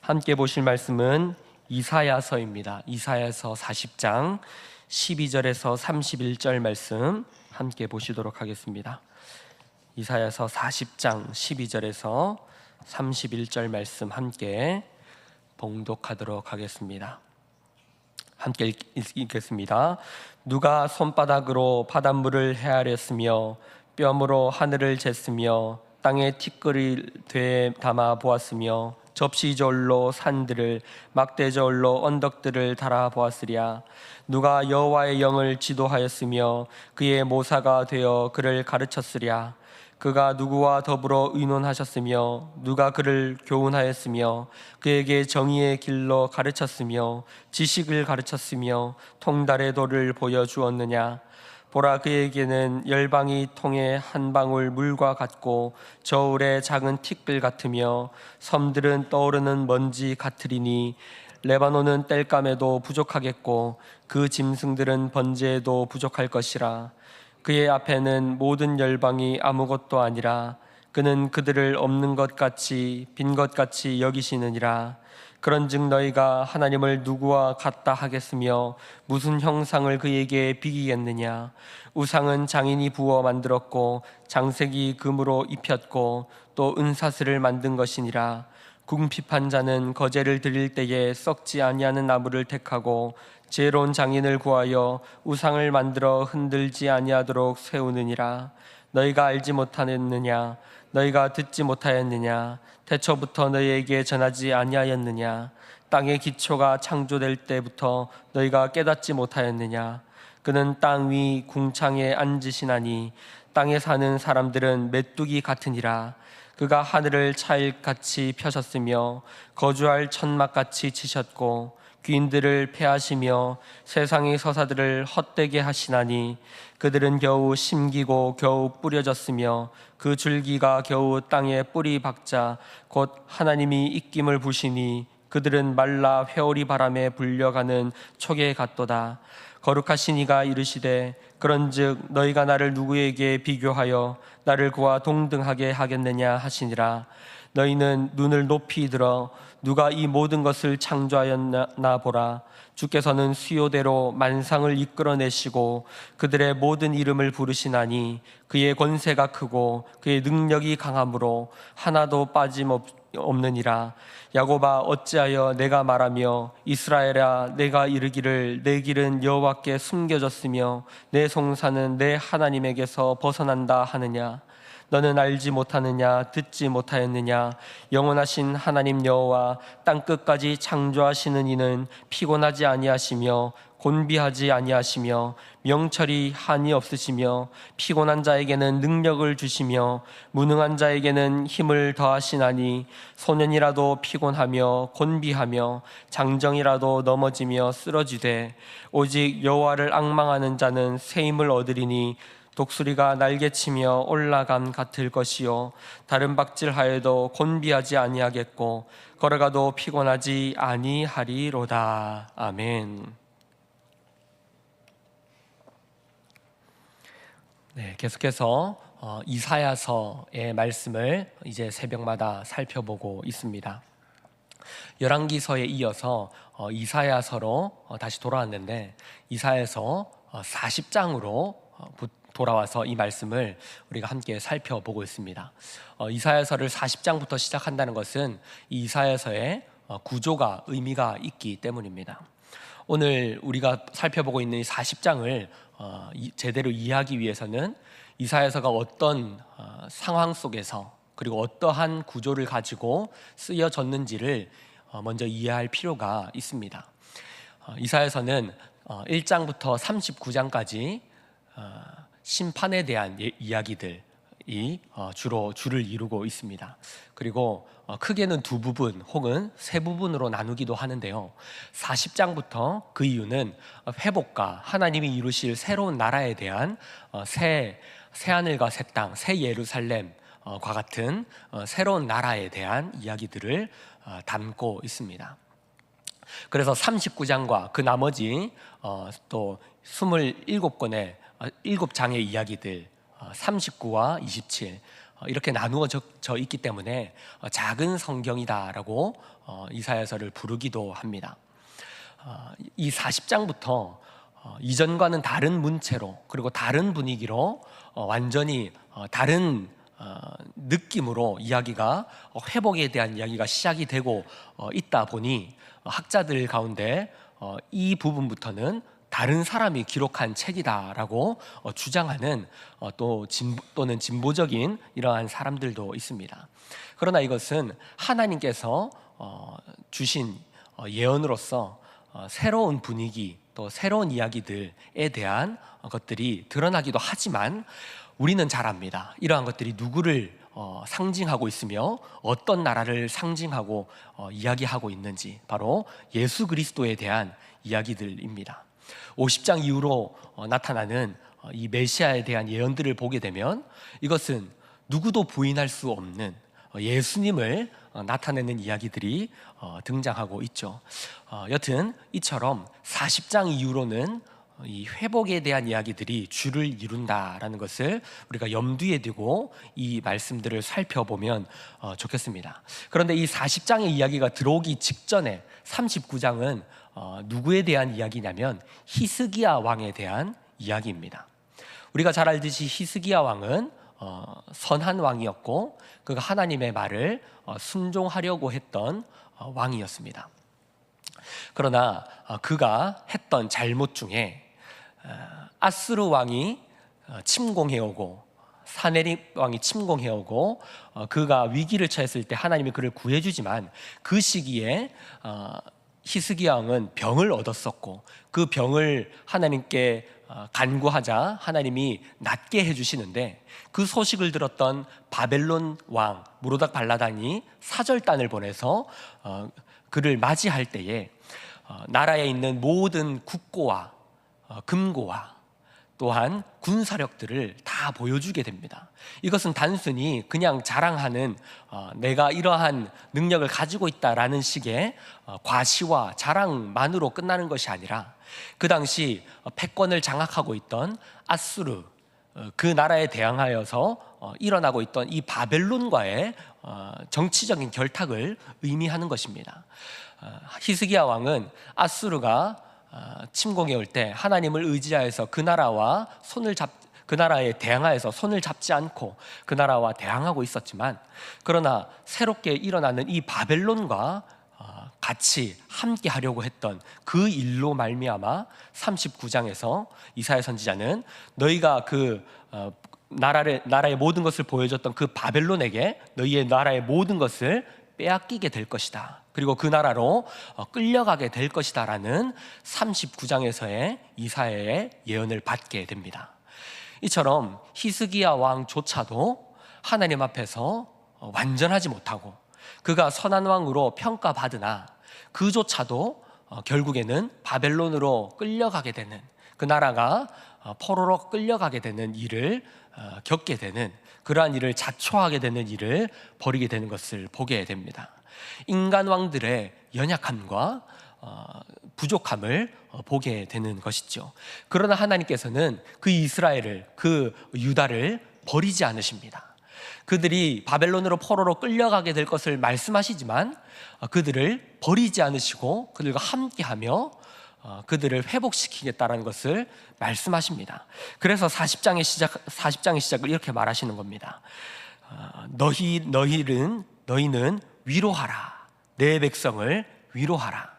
함께 보실 말씀은 이사야서입니다. 이사야서 40장 12절에서 31절 말씀 함께 보시도록 하겠습니다. 이사야서 40장 12절에서 31절 말씀 함께 봉독하도록 하겠습니다. 함께 읽겠습니다. 누가 손바닥으로 바닷물을 헤아렸으며 뼘으로 하늘을 쟀으며 땅에 티끌을 되에 담아 보았으며 접시저울로 산들을 막대저울로 언덕들을 달아 보았으랴. 누가 여호와의 영을 지도하였으며 그의 모사가 되어 그를 가르쳤으랴. 그가 누구와 더불어 의논하셨으며 누가 그를 교훈하였으며 그에게 정의의 길로 가르쳤으며 지식을 가르쳤으며 통달의 도를 보여주었느냐. 보라, 그에게는 열방이 통해 한 방울 물과 같고 저울의 작은 티끌 같으며 섬들은 떠오르는 먼지 같으리니 레바논은 땔감에도 부족하겠고 그 짐승들은 번제에도 부족할 것이라. 그의 앞에는 모든 열방이 아무것도 아니라 그는 그들을 없는 것 같이 빈 것 같이 여기시느니라. 그런즉 너희가 하나님을 누구와 같다 하겠으며 무슨 형상을 그에게 비기겠느냐. 우상은 장인이 부어 만들었고 장색이 금으로 입혔고 또 은사슬을 만든 것이니라. 궁핍한 자는 거제를 드릴 때에 썩지 아니하는 나무를 택하고 지혜로운 장인을 구하여 우상을 만들어 흔들지 아니하도록 세우느니라. 너희가 알지 못하였느냐? 너희가 듣지 못하였느냐? 태초부터 너희에게 전하지 아니하였느냐? 땅의 기초가 창조될 때부터 너희가 깨닫지 못하였느냐? 그는 땅 위 궁창에 앉으시나니 땅에 사는 사람들은 메뚜기 같으니라. 그가 하늘을 차일같이 펴셨으며 거주할 천막같이 치셨고 귀인들을 패하시며 세상의 서사들을 헛되게 하시나니 그들은 겨우 심기고 겨우 뿌려졌으며 그 줄기가 겨우 땅에 뿌리 박자 곧 하나님이 입김을 부시니 그들은 말라 회오리 바람에 불려가는 촉에 같도다. 거룩하신 이가 이르시되 그런즉 너희가 나를 누구에게 비교하여 나를 그와 동등하게 하겠느냐 하시니라. 너희는 눈을 높이 들어 누가 이 모든 것을 창조하였나 보라. 주께서는 수요대로 만상을 이끌어내시고 그들의 모든 이름을 부르시나니 그의 권세가 크고 그의 능력이 강함으로 하나도 빠짐없느니라. 야곱아, 어찌하여 내가 말하며 이스라엘아, 내가 이르기를 내 길은 여호와께 숨겨졌으며 내 송사는 내 하나님에게서 벗어난다 하느냐. 너는 알지 못하느냐? 듣지 못하였느냐? 영원하신 하나님 여호와 땅끝까지 창조하시는 이는 피곤하지 아니하시며 곤비하지 아니하시며 명철이 한이 없으시며 피곤한 자에게는 능력을 주시며 무능한 자에게는 힘을 더하시나니 소년이라도 피곤하며 곤비하며 장정이라도 넘어지며 쓰러지되 오직 여호와를 앙망하는 자는 새 힘을 얻으리니 독수리가 날개치며 올라감 같을 것이요 다른 박질하여도 곤비하지 아니하겠고 걸어가도 피곤하지 아니하리로다. 아멘. 네, 계속해서 이사야서의 말씀을 이제 새벽마다 살펴보고 있습니다. 열왕기서에 이어서 이사야서로 다시 돌아왔는데 이사야서 40장으로 돌아와서 이 말씀을 우리가 함께 살펴보고 있습니다. 이사야서를 40장부터 시작한다는 것은 이 이사야서의 구조가 의미가 있기 때문입니다. 오늘 우리가 살펴보고 있는 이 40장을 제대로 이해하기 위해서는 이사야서가 어떤 상황 속에서 그리고 어떠한 구조를 가지고 쓰여졌는지를 먼저 이해할 필요가 있습니다. 이사야서는 1장부터 39장까지 심판에 대한 이야기들이 주로 줄을 이루고 있습니다. 그리고 크게는 두 부분 혹은 세 부분으로 나누기도 하는데요. 40장부터 그 이유는 회복과 하나님이 이루실 새로운 나라에 대한 새 하늘과 새 땅, 새 예루살렘과 같은 새로운 나라에 대한 이야기들을 담고 있습니다. 그래서 39장과 그 나머지 또 27권의 7장의 이야기들 39와 27 이렇게 나누어져 있기 때문에 작은 성경이다라고 이사야서를 부르기도 합니다. 이 40장부터 이전과는 다른 문체로 그리고 다른 분위기로 완전히 다른 느낌으로 이야기가 회복에 대한 이야기가 시작이 되고 있다 보니 학자들 가운데 이 부분부터는 다른 사람이 기록한 책이다라고 주장하는 또는 진보적인 이러한 사람들도 있습니다. 그러나 이것은 하나님께서 주신 예언으로서 새로운 분위기 또 새로운 이야기들에 대한 것들이 드러나기도 하지만 우리는 잘 압니다. 이러한 것들이 누구를 상징하고 있으며 어떤 나라를 상징하고 이야기하고 있는지, 바로 예수 그리스도에 대한 이야기들입니다. 50장 이후로 나타나는 이 메시아에 대한 예언들을 보게 되면 이것은 누구도 부인할 수 없는 예수님을 나타내는 이야기들이 등장하고 있죠. 여튼 이처럼 40장 이후로는 이 회복에 대한 이야기들이 주를 이룬다라는 것을 우리가 염두에 두고 이 말씀들을 살펴보면 좋겠습니다. 그런데 이 40장의 이야기가 들어오기 직전에 39장은 누구에 대한 이야기냐면 히스기야 왕에 대한 이야기입니다. 우리가 잘 알듯이 히스기야 왕은 선한 왕이었고 그가 하나님의 말을 순종하려고 했던 왕이었습니다. 그러나 그가 했던 잘못 중에 아스루 왕이 침공해오고 사네립 왕이 침공해오고 그가 위기를 처했을 때 하나님이 그를 구해주지만 그 시기에 히스기야 왕은 병을 얻었었고 그 병을 하나님께 간구하자 하나님이 낫게 해주시는데 그 소식을 들었던 바벨론 왕 무로닥 발라단이 사절단을 보내서 그를 맞이할 때에 나라에 있는 모든 국고와 금고와 또한 군사력들을 다 보여주게 됩니다. 이것은 단순히 그냥 자랑하는 내가 이러한 능력을 가지고 있다라는 식의 과시와 자랑만으로 끝나는 것이 아니라 그 당시 패권을 장악하고 있던 아수르 그 나라에 대항하여서 일어나고 있던 이 바벨론과의 정치적인 결탁을 의미하는 것입니다. 히스기야 왕은 아수르가 침공해 올 때 하나님을 의지하여서 그 나라에 대항하여서 손을 잡지 않고 그 나라와 대항하고 있었지만 그러나 새롭게 일어나는 이 바벨론과 같이 함께 하려고 했던 그 일로 말미암아 39장에서 이사야 선지자는 너희가 그 나라의 모든 것을 보여줬던 그 바벨론에게 너희의 나라의 모든 것을 빼앗기게 될 것이다. 그리고 그 나라로 끌려가게 될 것이다 라는 39장에서의 이사야의 예언을 받게 됩니다. 이처럼 히스기야 왕조차도 하나님 앞에서 완전하지 못하고 그가 선한 왕으로 평가받으나 그조차도 결국에는 바벨론으로 끌려가게 되는 그 나라가 포로로 끌려가게 되는 일을 겪게 되는 그러한 일을 자초하게 되는 일을 벌이게 되는 것을 보게 됩니다. 인간 왕들의 연약함과 부족함을 보게 되는 것이죠. 그러나 하나님께서는 그 이스라엘을 그 유다를 버리지 않으십니다. 그들이 바벨론으로 포로로 끌려가게 될 것을 말씀하시지만 그들을 버리지 않으시고 그들과 함께하며 그들을 회복시키겠다는 것을 말씀하십니다. 그래서 40장의 시작을 이렇게 말하시는 겁니다. 너희는 위로하라. 내 백성을 위로하라.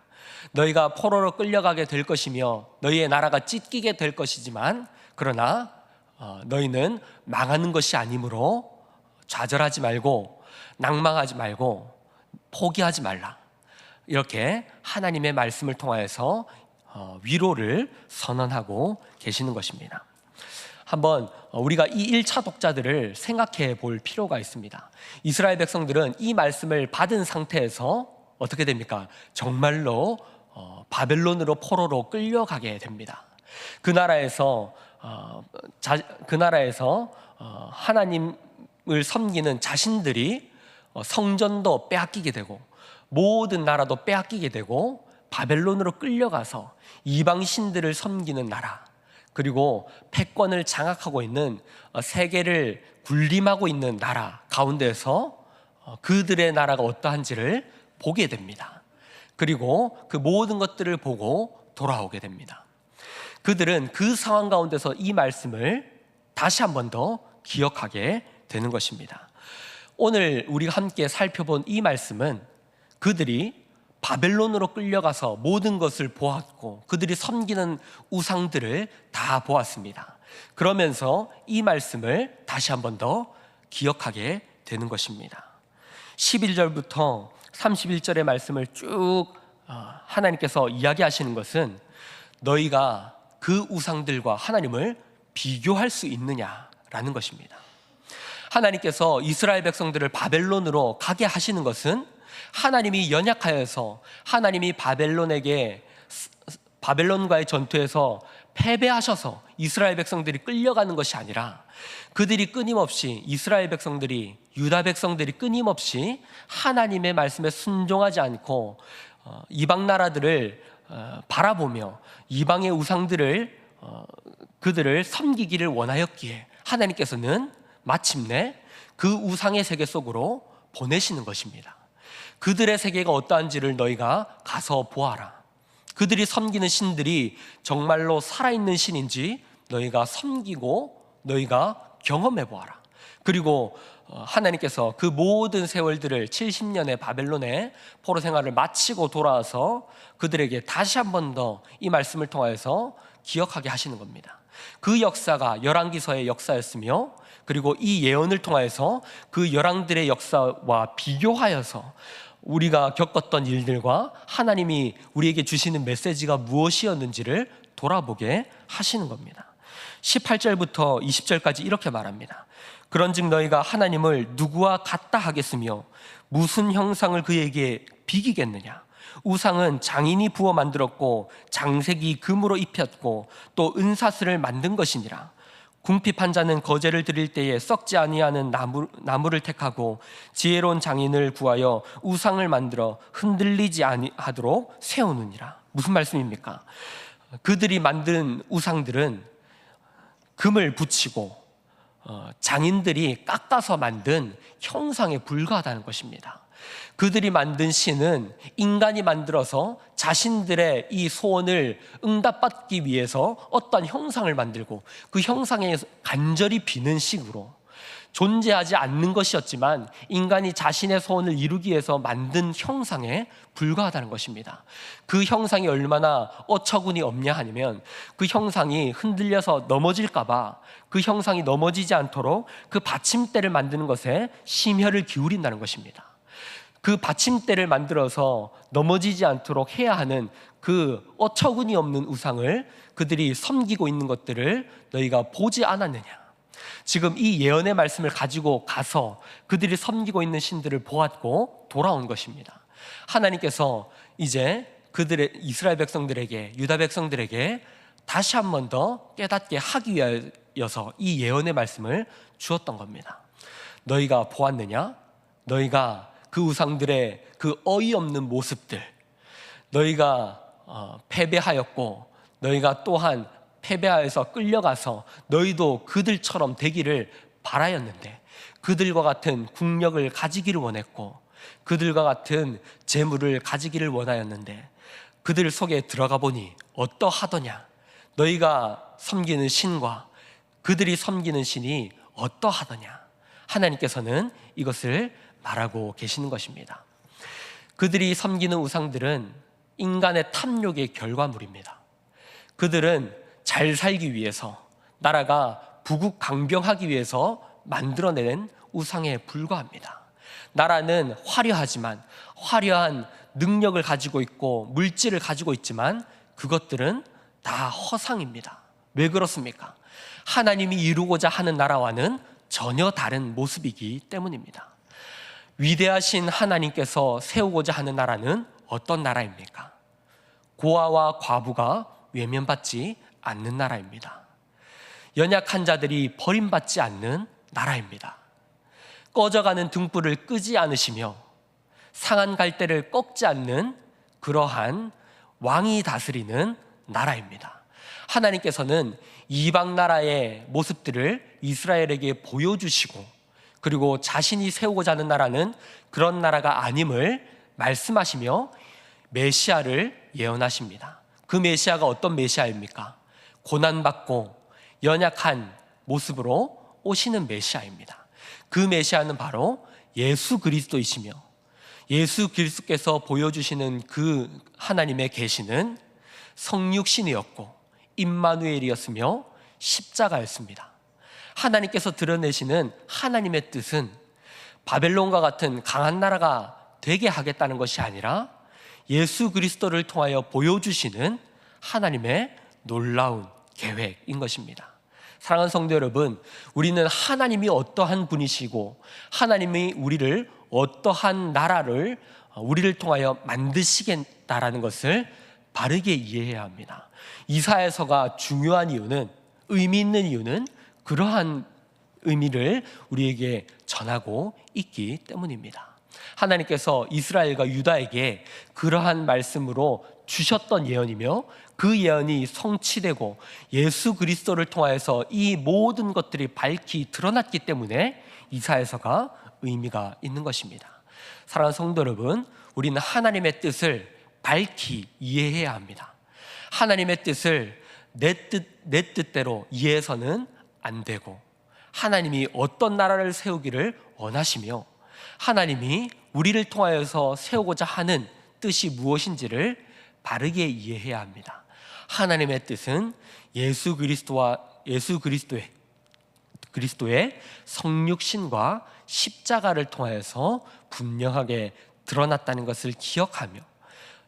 너희가 포로로 끌려가게 될 것이며 너희의 나라가 찢기게 될 것이지만 그러나 너희는 망하는 것이 아니므로 좌절하지 말고 낭망하지 말고 포기하지 말라. 이렇게 하나님의 말씀을 통하여서 위로를 선언하고 계시는 것입니다. 한번 우리가 이 1차 독자들을 생각해 볼 필요가 있습니다. 이스라엘 백성들은 이 말씀을 받은 상태에서 어떻게 됩니까? 정말로 바벨론으로 포로로 끌려가게 됩니다. 그 나라에서 하나님을 섬기는 자신들이 성전도 빼앗기게 되고 모든 나라도 빼앗기게 되고 바벨론으로 끌려가서 이방신들을 섬기는 나라, 그리고 패권을 장악하고 있는 세계를 군림하고 있는 나라 가운데서 그들의 나라가 어떠한지를 보게 됩니다. 그리고 그 모든 것들을 보고 돌아오게 됩니다. 그들은 그 상황 가운데서 이 말씀을 다시 한 번 더 기억하게 되는 것입니다. 오늘 우리가 함께 살펴본 이 말씀은 그들이 바벨론으로 끌려가서 모든 것을 보았고 그들이 섬기는 우상들을 다 보았습니다. 그러면서 이 말씀을 다시 한 번 더 기억하게 되는 것입니다. 11절부터 31절의 말씀을 쭉 하나님께서 이야기하시는 것은 너희가 그 우상들과 하나님을 비교할 수 있느냐라는 것입니다. 하나님께서 이스라엘 백성들을 바벨론으로 가게 하시는 것은 하나님이 연약하여서 하나님이 바벨론과의 전투에서 패배하셔서 이스라엘 백성들이 끌려가는 것이 아니라 그들이 끊임없이 유다 백성들이 끊임없이 하나님의 말씀에 순종하지 않고 이방 나라들을 바라보며 이방의 우상들을 그들을 섬기기를 원하였기에 하나님께서는 마침내 그 우상의 세계 속으로 보내시는 것입니다. 그들의 세계가 어떠한지를 너희가 가서 보아라. 그들이 섬기는 신들이 정말로 살아있는 신인지 너희가 섬기고 너희가 경험해 보아라. 그리고 하나님께서 그 모든 세월들을 70년의 바벨론의 포로 생활을 마치고 돌아와서 그들에게 다시 한 번 더 이 말씀을 통하여서 기억하게 하시는 겁니다. 그 역사가 열왕기서의 역사였으며 그리고 이 예언을 통하여서 그 열왕들의 역사와 비교하여서 우리가 겪었던 일들과 하나님이 우리에게 주시는 메시지가 무엇이었는지를 돌아보게 하시는 겁니다. 18절부터 20절까지 이렇게 말합니다. 그런즉 너희가 하나님을 누구와 같다 하겠으며 무슨 형상을 그에게 비기겠느냐. 우상은 장인이 부어 만들었고 장색이 금으로 입혔고 또 은사슬을 만든 것이니라. 궁핍한 자는 거제를 드릴 때에 썩지 아니하는 나무를 택하고 지혜로운 장인을 구하여 우상을 만들어 흔들리지 아니하도록 세우느니라. 무슨 말씀입니까? 그들이 만든 우상들은 금을 붙이고 장인들이 깎아서 만든 형상에 불과하다는 것입니다. 그들이 만든 신은 인간이 만들어서 자신들의 이 소원을 응답받기 위해서 어떤 형상을 만들고 그 형상에 간절히 비는 식으로 존재하지 않는 것이었지만 인간이 자신의 소원을 이루기 위해서 만든 형상에 불과하다는 것입니다. 그 형상이 얼마나 어처구니 없냐 하면 그 형상이 흔들려서 넘어질까봐 그 형상이 넘어지지 않도록 그 받침대를 만드는 것에 심혈을 기울인다는 것입니다. 그 받침대를 만들어서 넘어지지 않도록 해야 하는 그 어처구니 없는 우상을 그들이 섬기고 있는 것들을 너희가 보지 않았느냐. 지금 이 예언의 말씀을 가지고 가서 그들이 섬기고 있는 신들을 보았고 돌아온 것입니다. 하나님께서 이제 그들의 이스라엘 백성들에게, 유다 백성들에게 다시 한 번 더 깨닫게 하기 위하여서 이 예언의 말씀을 주었던 겁니다. 너희가 보았느냐? 너희가 그 우상들의 그 어이없는 모습들, 너희가 패배하였고 너희가 또한 패배하여서 끌려가서 너희도 그들처럼 되기를 바라였는데 그들과 같은 국력을 가지기를 원했고 그들과 같은 재물을 가지기를 원하였는데 그들 속에 들어가 보니 어떠하더냐. 너희가 섬기는 신과 그들이 섬기는 신이 어떠하더냐. 하나님께서는 이것을 말하고 계시는 것입니다. 그들이 섬기는 우상들은 인간의 탐욕의 결과물입니다. 그들은 잘 살기 위해서, 나라가 부국강병하기 위해서 만들어낸 우상에 불과합니다. 나라는 화려하지만, 화려한 능력을 가지고 있고 물질을 가지고 있지만 그것들은 다 허상입니다. 왜 그렇습니까? 하나님이 이루고자 하는 나라와는 전혀 다른 모습이기 때문입니다. 위대하신 하나님께서 세우고자 하는 나라는 어떤 나라입니까? 고아와 과부가 외면받지 않는 나라입니다. 연약한 자들이 버림받지 않는 나라입니다. 꺼져가는 등불을 끄지 않으시며 상한 갈대를 꺾지 않는 그러한 왕이 다스리는 나라입니다. 하나님께서는 이방 나라의 모습들을 이스라엘에게 보여주시고, 그리고 자신이 세우고자 하는 나라는 그런 나라가 아님을 말씀하시며 메시아를 예언하십니다. 그 메시아가 어떤 메시아입니까? 고난받고 연약한 모습으로 오시는 메시아입니다. 그 메시아는 바로 예수 그리스도이시며, 예수 그리스도께서 보여주시는 그 하나님의 계시는 성육신이었고 임마누엘이었으며 십자가였습니다. 하나님께서 드러내시는 하나님의 뜻은 바벨론과 같은 강한 나라가 되게 하겠다는 것이 아니라 예수 그리스도를 통하여 보여주시는 하나님의 놀라운 계획인 것입니다. 사랑하는 성도 여러분, 우리는 하나님이 어떠한 분이시고 하나님이 우리를 어떠한 나라를 우리를 통하여 만드시겠다라는 것을 바르게 이해해야 합니다. 이사야서가 중요한 이유는, 의미 있는 이유는 그러한 의미를 우리에게 전하고 있기 때문입니다. 하나님께서 이스라엘과 유다에게 그러한 말씀으로 주셨던 예언이며, 그 예언이 성취되고 예수 그리스도를 통하여서 이 모든 것들이 밝히 드러났기 때문에 이사야서가 의미가 있는 것입니다. 사랑하는 성도 여러분, 우리는 하나님의 뜻을 밝히 이해해야 합니다. 하나님의 뜻을 내 뜻대로 이해해서는 안 되고, 하나님이 어떤 나라를 세우기를 원하시며 하나님이 우리를 통하여서 세우고자 하는 뜻이 무엇인지를 바르게 이해해야 합니다. 하나님의 뜻은 예수 그리스도의 성육신과 십자가를 통하여서 분명하게 드러났다는 것을 기억하며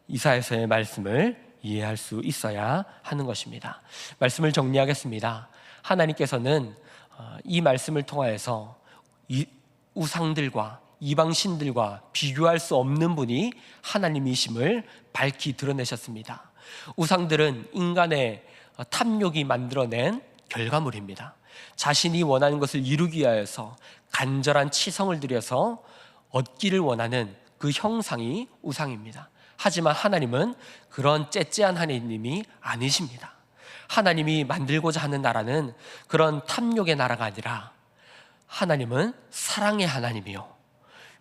이사야서의 말씀을 이해할 수 있어야 하는 것입니다. 말씀을 정리하겠습니다. 하나님께서는 이 말씀을 통하여서 우상들과 이방신들과 비교할 수 없는 분이 하나님이심을 밝히 드러내셨습니다. 우상들은 인간의 탐욕이 만들어낸 결과물입니다. 자신이 원하는 것을 이루기 위하여서 간절한 치성을 들여서 얻기를 원하는 그 형상이 우상입니다. 하지만 하나님은 그런 째째한 하나님이 아니십니다. 하나님이 만들고자 하는 나라는 그런 탐욕의 나라가 아니라 하나님은 사랑의 하나님이요,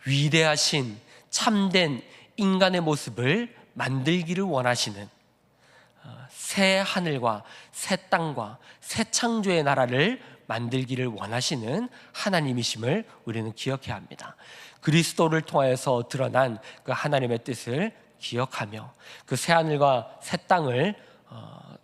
위대하신 참된 인간의 모습을 만들기를 원하시는, 새 하늘과 새 땅과 새 창조의 나라를 만들기를 원하시는 하나님이심을 우리는 기억해야 합니다. 그리스도를 통하여서 드러난 그 하나님의 뜻을 기억하며 그 새 하늘과 새 땅을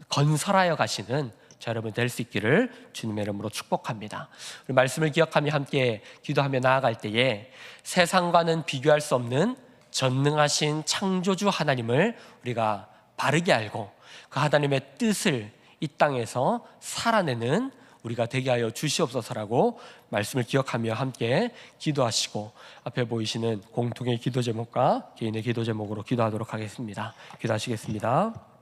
건설하여 가시는 저 여러분 될 수 있기를 주님의 이름으로 축복합니다. 우리 말씀을 기억하며 함께 기도하며 나아갈 때에 세상과는 비교할 수 없는 전능하신 창조주 하나님을 우리가 바르게 알고 그 하나님의 뜻을 이 땅에서 살아내는 우리가 되게 하여 주시옵소서라고 말씀을 기억하며 함께 기도하시고, 앞에 보이시는 공통의 기도 제목과 개인의 기도 제목으로 기도하도록 하겠습니다. 기도하시겠습니다.